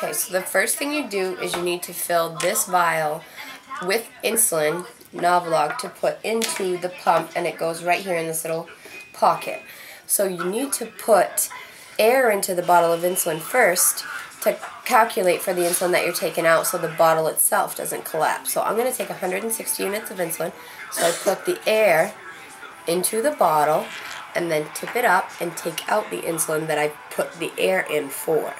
Okay, so the first thing you do is you need to fill this vial with insulin, Novolog, to put into the pump, and it goes right here in this little pocket. So you need to put air into the bottle of insulin first to calculate for the insulin that you're taking out so the bottle itself doesn't collapse. So I'm going to take 160 units of insulin, so I put the air into the bottle and then tip it up and take out the insulin that I put the air in for.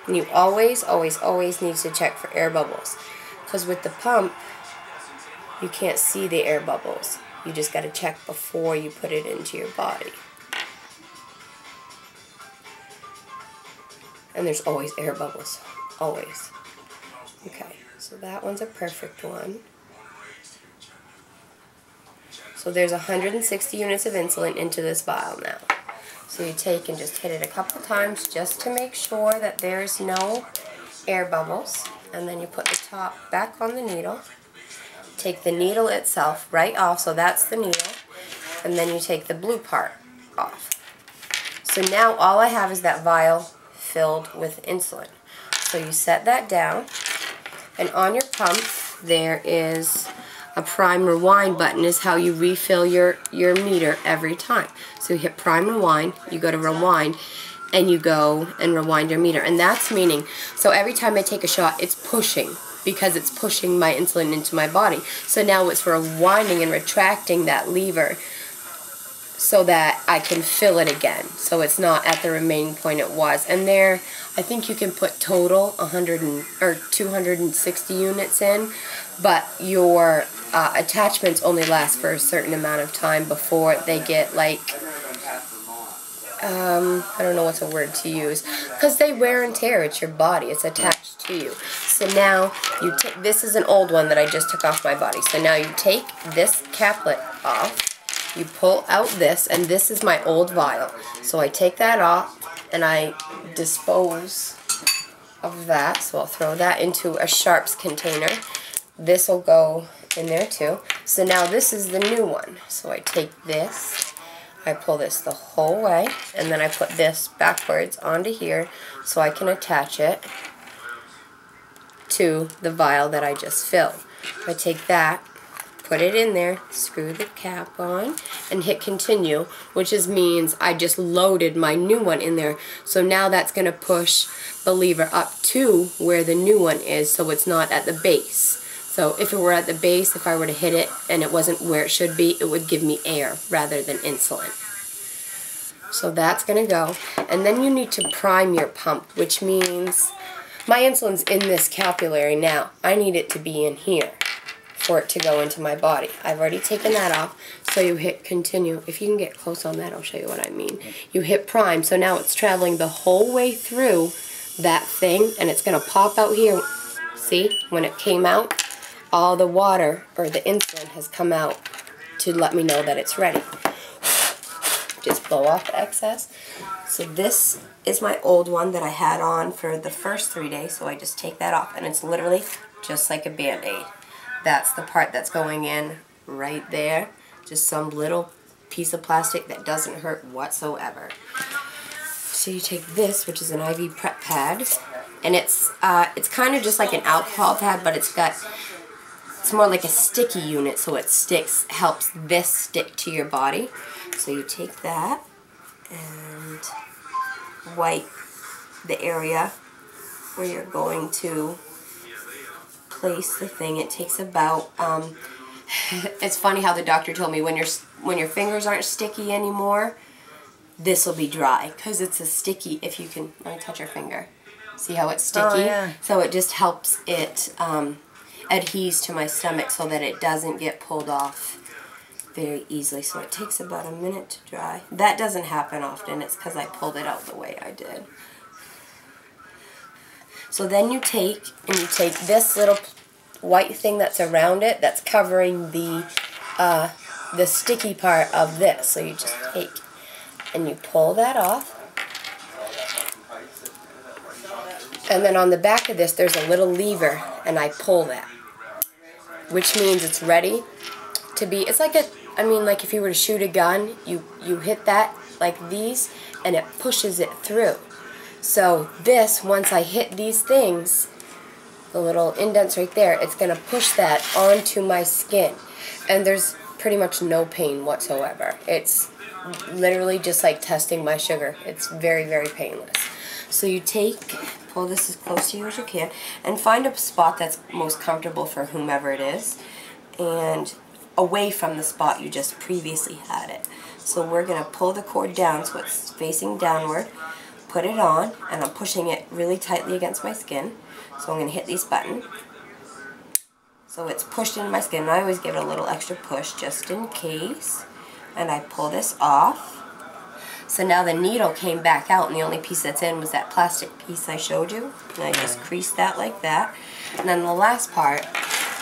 And you always, always, always need to check for air bubbles, because with the pump, you can't see the air bubbles. You just got to check before you put it into your body. And there's always air bubbles, always. Okay, so that one's a perfect one. So there's 160 units of insulin into this vial now. So you take and just hit it a couple times just to make sure that there's no air bubbles. And then you put the top back on the needle. Take the needle itself right off, so that's the needle. And then you take the blue part off. So now all I have is that vial filled with insulin. So you set that down. And on your pump, there is a prime rewind button, is how you refill your meter every time. So you hit prime rewind, you go to rewind, and you go and rewind your meter. And that's meaning, so every time I take a shot, it's pushing, because it's pushing my insulin into my body. So now it's rewinding and retracting that lever so that I can fill it again. So it's not at the remaining point it was. And there, I think you can put total 260 units in, but your attachments only last for a certain amount of time before they get like, I don't know what's a word to use, because they wear and tear. It's your body. It's attached to you. So now you take, this is an old one that I just took off my body. So now you take this caplet off. You pull out this, and this is my old vial. So I take that off, and I dispose of that. So I'll throw that into a Sharps container. This will go in there too. So now this is the new one. So I take this, I pull this the whole way, and then I put this backwards onto here so I can attach it to the vial that I just filled. I take that, put it in there, screw the cap on, and hit continue, which means I just loaded my new one in there. So now that's going to push the lever up to where the new one is, so it's not at the base. So if it were at the base, if I were to hit it and it wasn't where it should be, it would give me air rather than insulin. So that's going to go. And then you need to prime your pump, which means my insulin's in this capillary now. I need it to be in here for it to go into my body. I've already taken that off, so you hit continue. If you can get close on that, I'll show you what I mean. You hit prime, so now it's traveling the whole way through that thing, and it's going to pop out here. See, when it came out, all the water, or the insulin, has come out to let me know that it's ready. Just blow off the excess. So this is my old one that I had on for the first 3 days, so I just take that off, and it's literally just like a Band-Aid. That's the part that's going in right there. Just some little piece of plastic that doesn't hurt whatsoever. So you take this, which is an IV prep pad, and it's kind of just like an alcohol pad, but it's more like a sticky unit, so it helps this stick to your body. So you take that and wipe the area where you're going to place the thing. It takes about, it's funny how the doctor told me when your fingers aren't sticky anymore, this will be dry, because it's a sticky, if you can, let me touch your finger. See how it's sticky? Oh, yeah. So it just helps it adheres to my stomach so that it doesn't get pulled off very easily. So it takes about a minute to dry. That doesn't happen often. It's because I pulled it out the way I did. So then you take this little white thing that's around it, that's covering the sticky part of this. So you just take and you pull that off. And then on the back of this, there's a little lever, and I pull that, which means it's ready to be, it's like like if you were to shoot a gun, you hit that like these, and it pushes it through. So this, once I hit these things, the little indents right there, it's going to push that onto my skin. And there's pretty much no pain whatsoever. It's literally just like testing my sugar. It's very, very painless. So you pull this as close to you as you can, and find a spot that's most comfortable for whomever it is, and away from the spot you just previously had it. So we're going to pull the cord down so it's facing downward, put it on, and I'm pushing it really tightly against my skin. So I'm going to hit this button. So it's pushed into my skin, and I always give it a little extra push just in case. And I pull this off. So now the needle came back out, and the only piece that's in was that plastic piece I showed you. And I just creased that like that. And then the last part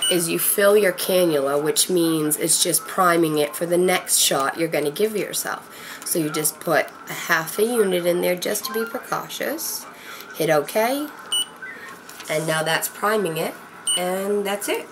is you fill your cannula, which means it's just priming it for the next shot you're going to give yourself. So you just put a half a unit in there just to be precautious. Hit OK. And now that's priming it. And that's it.